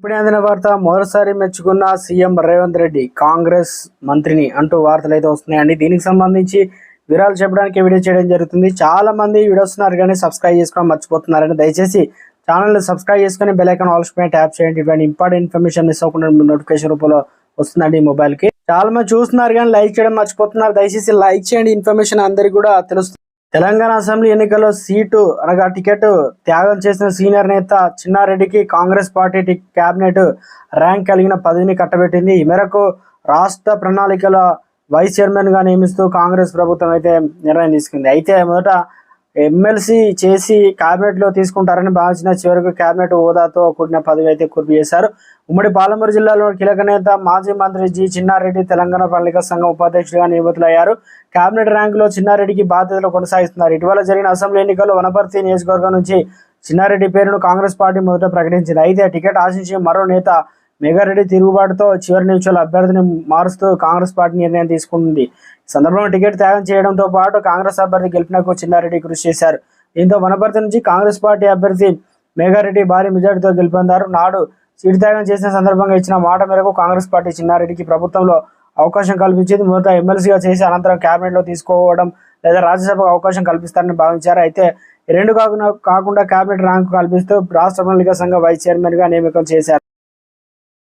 ఇప్పుడే అందిన వార్త మొదటిసారి మెచ్చుకున్న సీఎం రేవంత్ రెడ్డి కాంగ్రెస్ మంత్రిని అంటూ వార్తలు అయితే వస్తున్నాయండి. దీనికి సంబంధించి వివరాలు చెప్పడానికి వీడియో చేయడం జరుగుతుంది. చాలా మంది వీడియో వస్తున్నారు కానీ సబ్స్క్రైబ్ చేసుకోవడం మర్చిపోతున్నారని దయచేసి ఛానల్ని సబ్స్క్రైబ్ చేసుకుని బెల్ ఐకాన్ ఆల్ పైన ట్యాప్ చేయండి. ఇటువంటి ఇంపార్టెంట్ ఇన్ఫర్మేషన్ మిస్ అవ్వకుండా నోటిఫికేషన్ రూపంలో వస్తుందండి మొబైల్కి. చాలా మంది చూస్తున్నారు కానీ లైక్ చేయడం మర్చిపోతున్నారు. దయచేసి లైక్ చేయండి, ఇన్ఫర్మేషన్ అందరికీ కూడా తెలుస్తుంది. తెలంగాణ అసెంబ్లీ ఎన్నికల్లో సీటు అనగా టికెట్ త్యాగం చేసిన సీనియర్ నేత చిన్నారెడ్డికి కాంగ్రెస్ పార్టీ కేబినెట్ ర్యాంక్ కలిగిన పదవిని కట్టబెట్టింది. ఈ మేరకు రాష్ట్ర ప్రణాళికల వైస్ చైర్మన్ గా నియమిస్తూ కాంగ్రెస్ ప్రభుత్వం అయితే నిర్ణయం తీసుకుంది. అయితే మొదట ఎమ్మెల్సీ చేసి కేబినెట్ లో తీసుకుంటారని భావించిన చివరకు కేబినెట్ హోదాతో కూడిన పదవి అయితే కుర్పు చేశారు. ఉమ్మడి పాలమూరు జిల్లాలో కీలక నేత మాజీ మంత్రి జి చిన్నారెడ్డి తెలంగాణ ప్రణాళిక సంఘం ఉపాధ్యక్షుడిగా నియమితులయ్యారు. కేబినెట్ ర్యాంకులో చిన్నారెడ్డికి బాధ్యతలు కొనసాగిస్తున్నారు. ఇటీవల జరిగిన అసెంబ్లీ ఎన్నికల్లో వనపర్తి నియోజకవర్గం నుంచి చిన్నారెడ్డి పేరును కాంగ్రెస్ పార్టీ మొదట ప్రకటించింది. అయితే టికెట్ ఆశించి మరో నేత మెగారెడ్డి తిరుగుబాటుతో చివరి నిమిషాల అభ్యర్థిని మారుస్తూ కాంగ్రెస్ పార్టీ నిర్ణయం తీసుకుంది. ఈ సందర్భంగా టికెట్ త్యాగం చేయడంతో పాటు కాంగ్రెస్ అభ్యర్థి గెలుపునకు చిన్నారెడ్డి కృషి చేశారు. దీంతో వనపర్తి నుంచి కాంగ్రెస్ పార్టీ అభ్యర్థి మెగారెడ్డి భారీ మెజార్టీతో గెలుపొందారు. నాడు సీటు త్యాగం చేసిన సందర్భంగా ఇచ్చిన మాట మేరకు కాంగ్రెస్ పార్టీ చిన్నారెడ్డికి ప్రభుత్వంలో అవకాశం కల్పించింది. మొదట ఎమ్మెల్సీగా చేసి అనంతరం కేబినెట్లో తీసుకోవడం లేదా రాజ్యసభకు అవకాశం కల్పిస్తారని భావించారు. అయితే రెండు కాకుండా కేబినెట్ ర్యాంకు కల్పిస్తూ రాష్ట్ర ప్రణాళిక సంఘ వైస్ చైర్మన్ గా నియామకం చేశారు.